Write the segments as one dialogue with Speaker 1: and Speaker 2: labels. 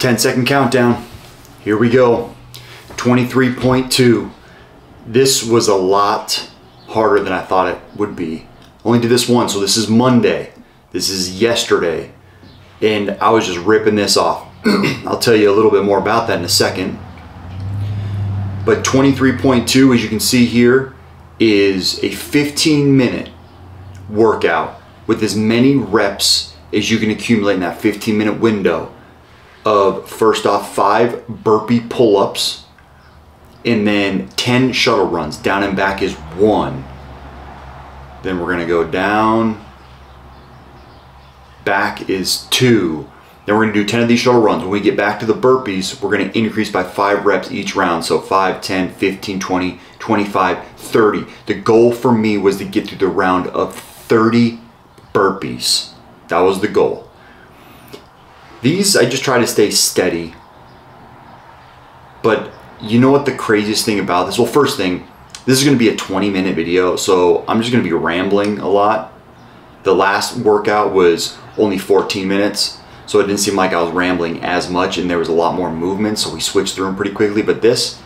Speaker 1: 10-second countdown. Here we go. 23.2. This was a lot harder than I thought it would be. Only did this once, so this is Monday. This is yesterday. And I was just ripping this off. I'll tell you a little bit more about that in a second. But 23.2, as you can see here, is a 15-minute workout with as many reps as you can accumulate in that 15-minute window of, first off, 5 burpee pull-ups, and then 10 shuttle runs. Down and back is 1. Then we're gonna go down, back is 2. Then we're gonna do 10 of these shuttle runs. When we get back to the burpees, we're gonna increase by 5 reps each round. So 5, 10, 15, 20, 25, 30. The goal for me was to get through the round of 30 burpees. That was the goal. These, I just try to stay steady. But you know what the craziest thing about this? Well, first thing, this is gonna be a 20-minute video, so I'm just gonna be rambling a lot. The last workout was only 14 minutes, so it didn't seem like I was rambling as much, and there was a lot more movement, so we switched through them pretty quickly. But this,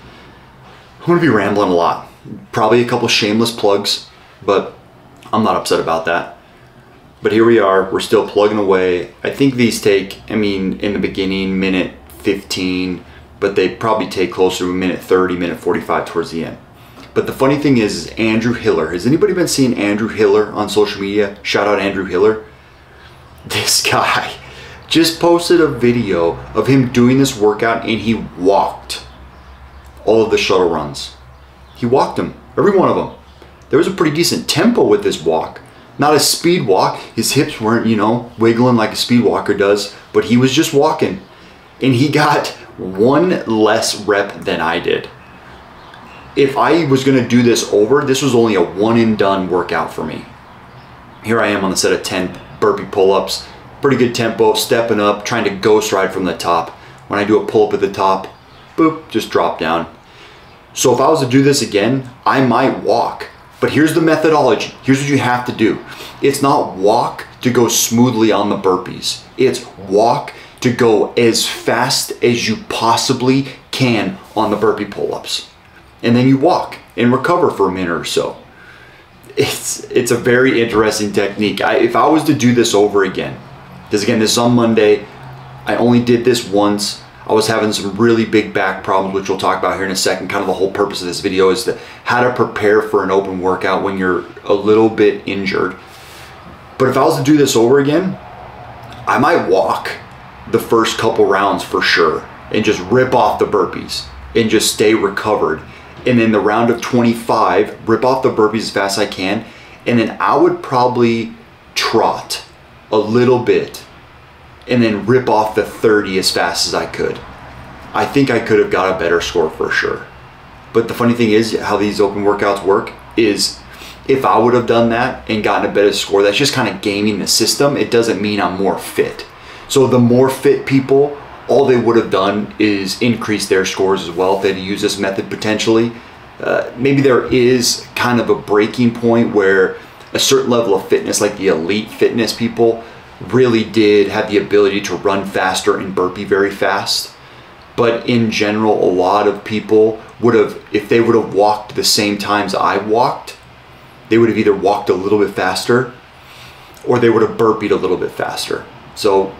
Speaker 1: I'm gonna be rambling a lot. Probably a couple shameless plugs, but I'm not upset about that. But here we are, we're still plugging away. I think these take, in the beginning, minute 15, but they probably take closer to a minute 30, minute 45 towards the end. But the funny thing is Andrew Hiller. Has anybody been seeing Andrew Hiller on social media? Shout out Andrew Hiller. This guy just posted a video of him doing this workout, and he walked all of the shuttle runs. He walked them, every one of them. There was a pretty decent tempo with this walk. Not a speed walk. His hips weren't, wiggling like a speed walker does, but he was just walking. And he got 1 less rep than I did. If I was gonna do this over, this was only a 1 and done workout for me. Here I am on the set of 10 burpee pull-ups. Pretty good tempo, stepping up, trying to ghost ride from the top. When I do a pull-up at the top, boop, just drop down. So if I was to do this again, I might walk. But here's the methodology. Here's what you have to do. It's not walk to go smoothly on the burpees. It's walk to go as fast as you possibly can on the burpee pull-ups. And then you walk and recover for a minute or so. It's a very interesting technique. If I was to do this over again, because again, this is on Monday, I only did this once. I was having some really big back problems, which we'll talk about here in a second. Kind of the whole purpose of this video is how to prepare for an open workout when you're a little bit injured. But if I was to do this over again, I might walk the first couple rounds for sure and just rip off the burpees and just stay recovered. And then the round of 25, rip off the burpees as fast as I can. And then I would probably trot a little bit and then rip off the 30 as fast as I could. I think I could have got a better score for sure. But the funny thing is, how these open workouts work is, if I would have done that and gotten a better score, that's just kind of gaming the system. It doesn't mean I'm more fit. So the more fit people, all they would have done is increase their scores as well if they'd use this method potentially. Maybe there is kind of a breaking point where a certain level of fitness, like the elite fitness people, really did have the ability to run faster and burpee very fast. But in general, a lot of people would have, if they would have walked the same times I walked, they would have either walked a little bit faster or they would have burpeed a little bit faster. So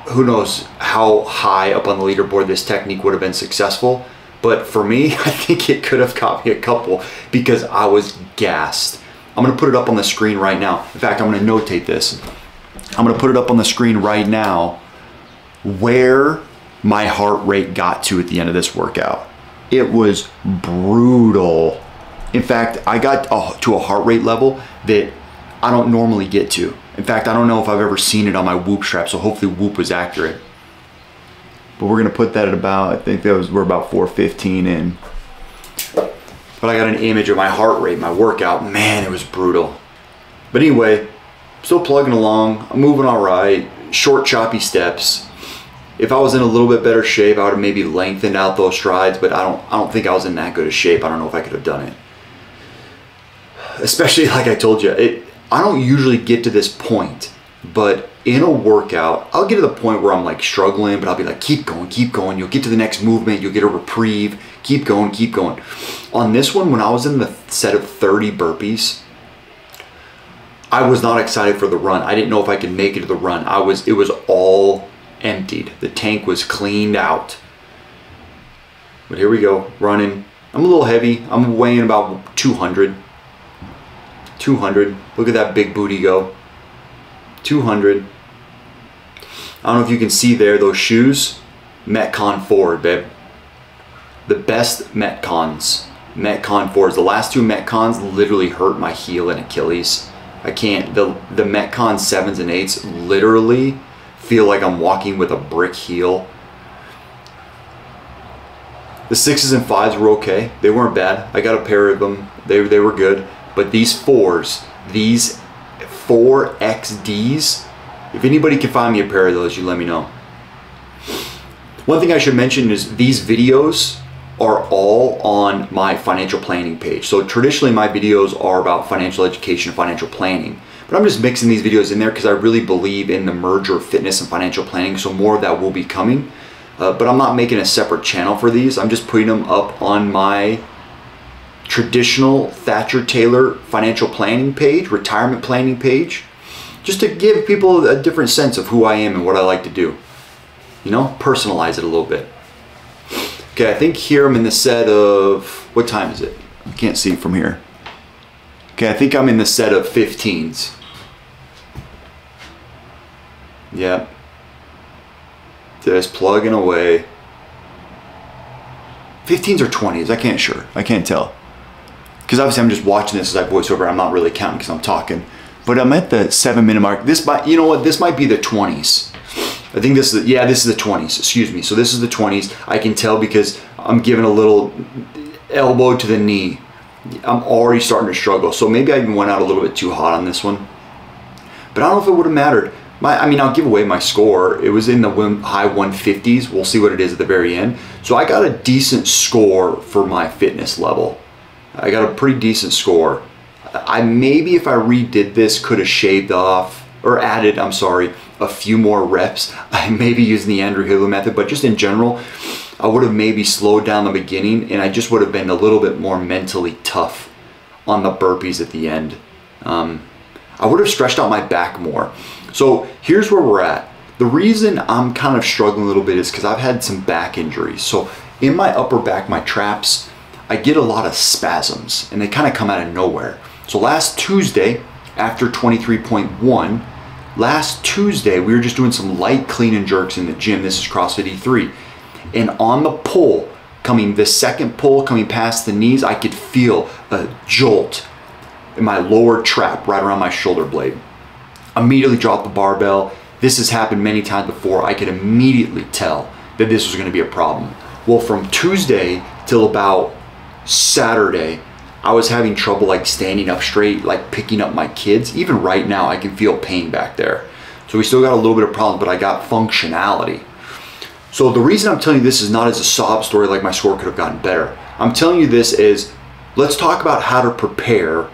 Speaker 1: who knows how high up on the leaderboard this technique would have been successful. But for me, I think it could have got me a couple because I was gassed. I'm gonna put it up on the screen right now. In fact, I'm gonna notate this. I'm gonna put it up on the screen right now where my heart rate got to at the end of this workout. It was brutal. In fact, I got to a heart rate level that I don't normally get to. In fact, I don't know if I've ever seen it on my Whoop strap, so hopefully Whoop was accurate. But we're gonna put that at about, I think we're about 415 in. But I got an image of my heart rate, my workout. Man, it was brutal. But anyway, still plugging along, I'm moving all right, short choppy steps. If I was in a little bit better shape, I would have maybe lengthened out those strides, but I don't think I was in that good a shape. I don't know if I could have done it. Especially like I told you, I don't usually get to this point But in a workout, I'll get to the point where I'm like struggling, but I'll be like, keep going, keep going. You'll get to the next movement. You'll get a reprieve. Keep going, keep going. On this one, when I was in the set of 30 burpees, I was not excited for the run. I didn't know if I could make it to the run. It was all emptied. The tank was cleaned out. But here we go, running. I'm a little heavy. I'm weighing about 200. 200. Look at that big booty go. 200. I don't know if you can see there, those shoes. Metcon forward, babe. The best Metcons. Metcon forwards. The last two Metcons literally hurt my heel and Achilles. I can't. The Metcon 7s and 8s literally feel like I'm walking with a brick heel. The 6s and 5s were okay. They weren't bad. I got a pair of them. They were good. But these 4s, these 4XDs, if anybody can find me a pair of those, you let me know. One thing I should mention is these videos are all on my financial planning page. So traditionally my videos are about financial education and financial planning, but I'm just mixing these videos in there because I really believe in the merger of fitness and financial planning. So more of that will be coming, but I'm not making a separate channel for these. I'm just putting them up on my traditional Thatcher Taylor financial planning page, retirement planning page, just to give people a different sense of who I am and what I like to do. You know, personalize it a little bit. Okay, I think here I'm in the set of, what time is it? I can't see from here. Okay, I think I'm in the set of 15s. Yep. Just plugging away. 15s or 20s, I can't tell. Because obviously I'm just watching this as I voice over. I'm not really counting because I'm talking. But I'm at the 7-minute mark. This might, you know what? This might be the 20s. I think this is, yeah, this is the 20s. Excuse me. So this is the 20s. I can tell because I'm giving a little elbow to the knee. I'm already starting to struggle. So maybe I even went out a little bit too hot on this one. But I don't know if it would have mattered. I mean, I'll give away my score. It was in the high 150s. We'll see what it is at the very end. So I got a decent score for my fitness level. I got a pretty decent score. I maybe, if I redid this, could have shaved off or added, I'm sorry, a few more reps. I maybe using the Andrew Hillel method, but just in general, I would have maybe slowed down the beginning and I just would have been a little bit more mentally tough on the burpees at the end. I would have stretched out my back more. So here's where we're at. The reason I'm kind of struggling a little bit is because I've had some back injuries. So in my upper back, my traps, I get a lot of spasms and they kind of come out of nowhere. So last Tuesday, after 23.1, last Tuesday, we were just doing some light clean and jerks in the gym. This is CrossFit E3. And on the pull, the second pull coming past the knees, I could feel a jolt in my lower trap right around my shoulder blade. Immediately dropped the barbell. This has happened many times before. I could immediately tell that this was going to be a problem. Well, from Tuesday till about Saturday, I was having trouble like standing up straight, like picking up my kids. Even right now, I can feel pain back there. So we still got a little bit of problems, but I got functionality. So the reason I'm telling you this is not as a sob story like my score could have gotten better. I'm telling you this is, let's talk about how to prepare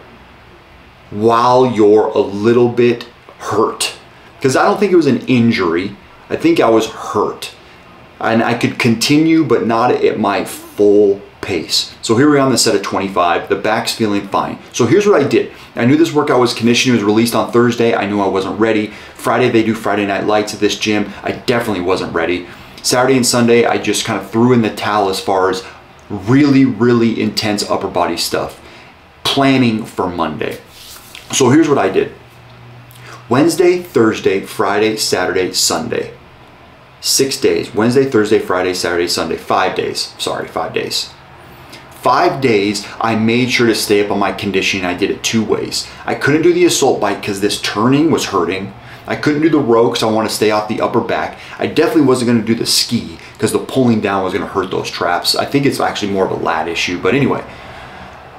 Speaker 1: while you're a little bit hurt. Because I don't think it was an injury. I think I was hurt. And I could continue, but not at my full pace. So here we are on the set of 25. The back's feeling fine. So here's what I did. I knew this workout was conditioning. It was released on Thursday. I knew I wasn't ready. Friday, they do Friday night lights at this gym. I definitely wasn't ready. Saturday and Sunday, I just kind of threw in the towel as far as really, really intense upper body stuff. Planning for Monday. So here's what I did. Wednesday, Thursday, Friday, Saturday, Sunday. 6 days. Wednesday, Thursday, Friday, Saturday, Sunday. 5 days. Sorry, 5 days. 5 days, I made sure to stay up on my conditioning. I did it 2 ways. I couldn't do the assault bike because this turning was hurting. I couldn't do the row because I want to stay off the upper back. I definitely wasn't going to do the ski because the pulling down was going to hurt those traps. I think it's actually more of a lat issue. But anyway,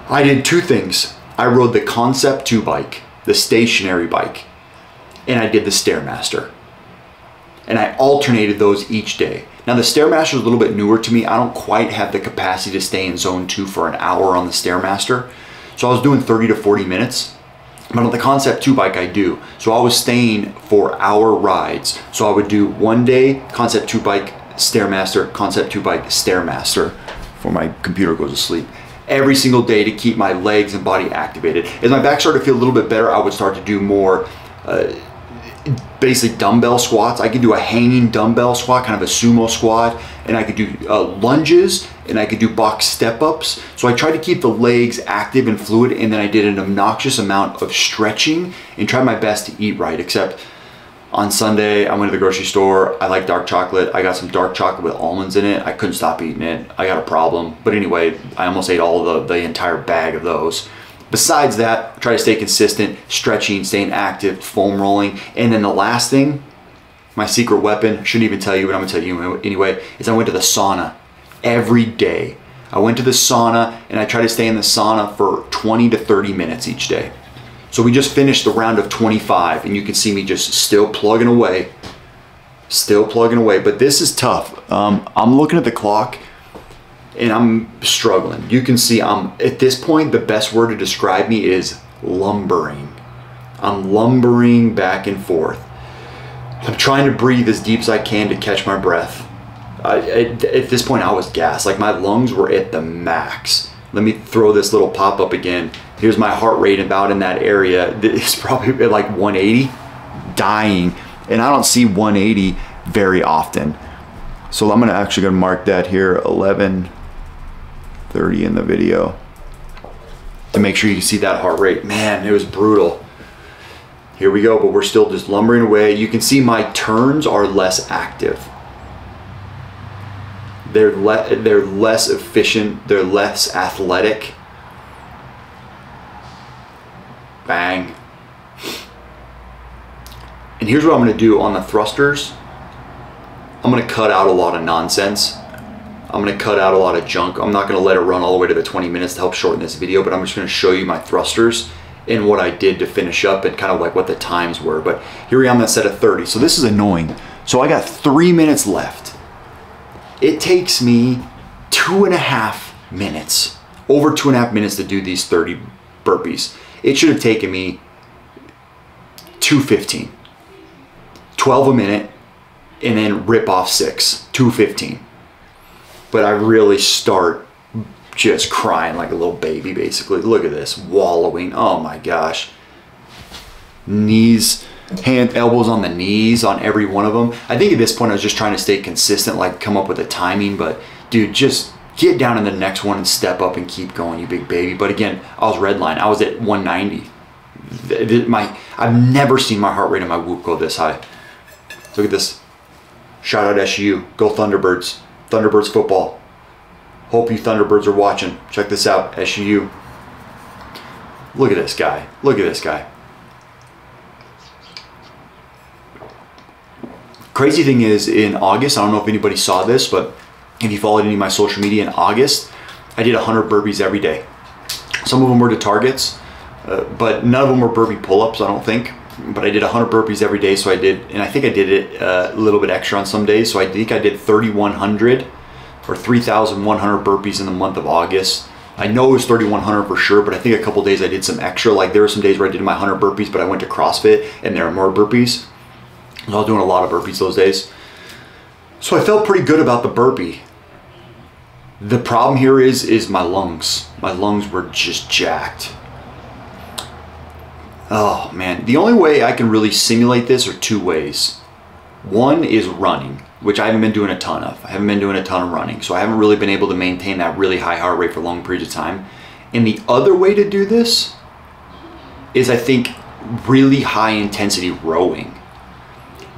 Speaker 1: I did 2 things. I rode the Concept 2 bike, the stationary bike, and I did the Stairmaster. And I alternated those each day. Now the Stairmaster is a little bit newer to me. I don't quite have the capacity to stay in zone 2 for an hour on the Stairmaster. So I was doing 30 to 40 minutes. But on the Concept 2 bike I do. So I was staying for hour rides. So I would do one day Concept 2 bike Stairmaster, Concept 2 bike Stairmaster before my computer goes to sleep. Every single day to keep my legs and body activated. As my back started to feel a little bit better, I would start to do more basically dumbbell squats. I could do a hanging dumbbell squat, kind of a sumo squat, and I could do lunges, and I could do box step-ups. So I tried to keep the legs active and fluid, and then I did an obnoxious amount of stretching and tried my best to eat right, except on Sunday, I went to the grocery store. I like dark chocolate. I got some dark chocolate with almonds in it. I couldn't stop eating it. I got a problem. But anyway, I almost ate all the entire bag of those. Besides that, try to stay consistent, stretching, staying active, foam rolling. And then the last thing, my secret weapon, shouldn't even tell you, but I'm gonna tell you anyway, is I went to the sauna every day. I went to the sauna and I try to stay in the sauna for 20 to 30 minutes each day. So we just finished the round of 25 and you can see me just still plugging away, but this is tough. I'm looking at the clock and I'm struggling. You can see I'm, at this point, the best word to describe me is lumbering. I'm lumbering back and forth. I'm trying to breathe as deep as I can to catch my breath. At this point I was gassed, like my lungs were at the max. Let me throw this little pop up again. Here's my heart rate about in that area. It's probably at like 180, dying. And I don't see 180 very often. So I'm gonna mark that here, 11:30 in the video, to make sure you can see that heart rate. Man, it was brutal. Here we go, but we're still just lumbering away. You can see my turns are less active. They're less efficient, they're less athletic. Bang. And here's what I'm gonna do on the thrusters. I'm gonna cut out a lot of nonsense. I'm gonna cut out a lot of junk. I'm not gonna let it run all the way to the 20 minutes to help shorten this video, but I'm just gonna show you my thrusters and what I did to finish up and kind of like what the times were. But here we are on that set of 30. So this is annoying. So I got 3 minutes left. It takes me 2.5 minutes, over 2.5 minutes to do these 30 burpees. It should have taken me 2:15, 12 a minute, and then rip off 6, 2:15. But I really start just crying like a little baby, basically. Look at this, wallowing, oh my gosh. Knees, elbows on the knees on every one of them. I think at this point I was just trying to stay consistent, like come up with a timing, but dude, just get down in the next one and step up and keep going, you big baby. But again, I was redline. I was at 190. I've never seen my heart rate in my Whoop go this high. Look at this. Shout out SU. Go Thunderbirds. Thunderbirds football. Hope you Thunderbirds are watching. Check this out, SU. Look at this guy. Look at this guy. Crazy thing is, in August, I don't know if anybody saw this, but if you followed any of my social media in August, I did 100 burpees every day. Some of them were to targets, but none of them were burpee pull-ups, I don't think. But I did 100 burpees every day, so I did, and I think I did it a little bit extra on some days. So I think I did 3,100 or 3,100 burpees in the month of August. I know it was 3,100 for sure, but I think a couple days I did some extra. Like there were some days where I did my 100 burpees, but I went to CrossFit and there were more burpees. I was doing a lot of burpees those days. So I felt pretty good about the burpee. The problem here is my lungs. My lungs were just jacked. Oh man, the only way I can really simulate this are 2 ways. One is running, which I haven't been doing a ton of. I haven't been doing a ton of running, so I haven't really been able to maintain that really high heart rate for long periods of time. And the other way to do this is, I think, really high intensity rowing.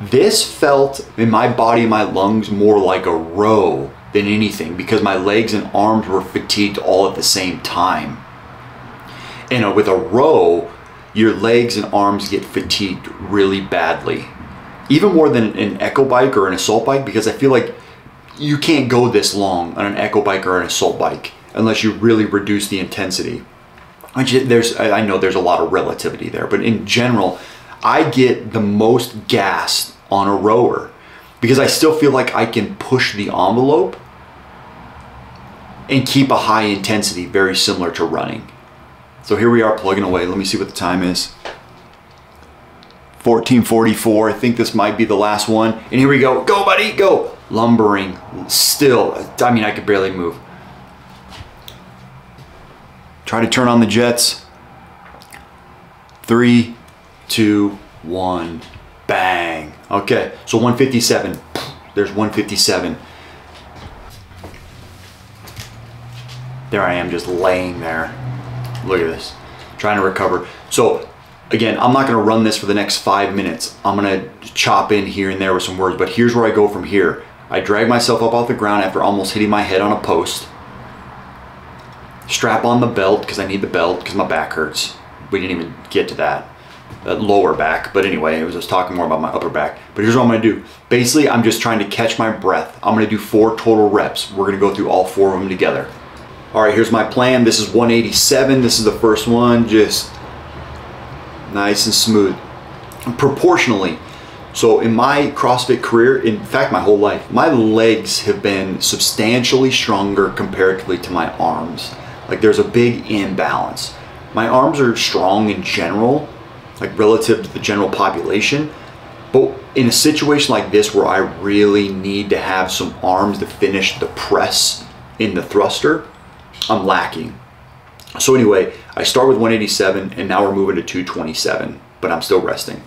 Speaker 1: This felt in my body and my lungs more like a row than anything, because my legs and arms were fatigued all at the same time. And with a row, your legs and arms get fatigued really badly. Even more than an echo bike or an assault bike, because I feel like you can't go this long on an echo bike or an assault bike unless you really reduce the intensity. I know there's a lot of relativity there, but in general, I get the most gas on a rower because I still feel like I can push the envelope and keep a high intensity, very similar to running. So here we are plugging away. Let me see what the time is. 1444. I think this might be the last one. And here we go. Go, buddy, go. Lumbering. Still, I mean, I could barely move. Try to turn on the jets. 3, 2, 1. Bang. Okay, so 157. There's 157. There I am, just laying there. Look at this. Trying to recover. So again, I'm not going to run this for the next 5 minutes. I'm going to chop in here and there with some words, but here's where I go from here. I drag myself up off the ground after almost hitting my head on a post. Strap on the belt, because I need the belt, because my back hurts. We didn't even get to that. Lower back, but anyway, I was just talking more about my upper back. But here's what I'm going to do. Basically, I'm just trying to catch my breath. I'm going to do 4 total reps. We're going to go through all 4 of them together. All right, here's my plan. This is 187. This is the first one, just nice and smooth. Proportionally. So in my CrossFit career, in fact, my whole life, my legs have been substantially stronger comparatively to my arms. Like there's a big imbalance. My arms are strong in general, like relative to the general population. But in a situation like this where I really need to have some arms to finish the press in the thruster, I'm lacking. So anyway, I start with 187 and now we're moving to 227, but I'm still resting.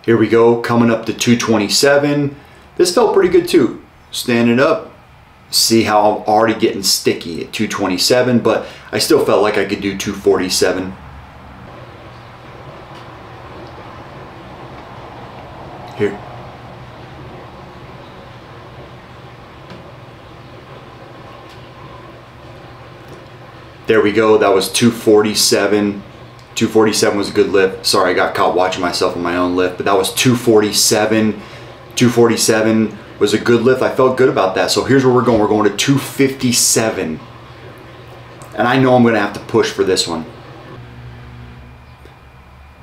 Speaker 1: Here we go, coming up to 227. This felt pretty good too. Standing up, see how I'm already getting sticky at 227, but I still felt like I could do 247. Here. There we go, that was 247. 247 was a good lift. Sorry, I got caught watching myself on my own lift, but that was 247. 247 was a good lift. I felt good about that. So here's where we're going. We're going to 257. And I know I'm gonna have to push for this one.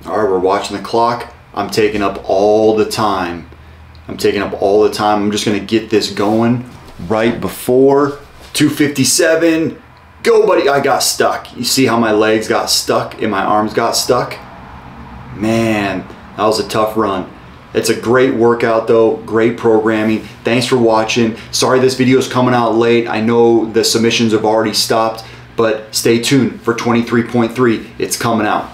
Speaker 1: All right, we're watching the clock. I'm taking up all the time. I'm taking up all the time. I'm just gonna get this going right before 257. Go, buddy. I got stuck. You see how my legs got stuck and my arms got stuck? Man, that was a tough run. It's a great workout though, great programming. Thanks for watching. Sorry this video is coming out late. I know the submissions have already stopped, but stay tuned for 23.3. It's coming out.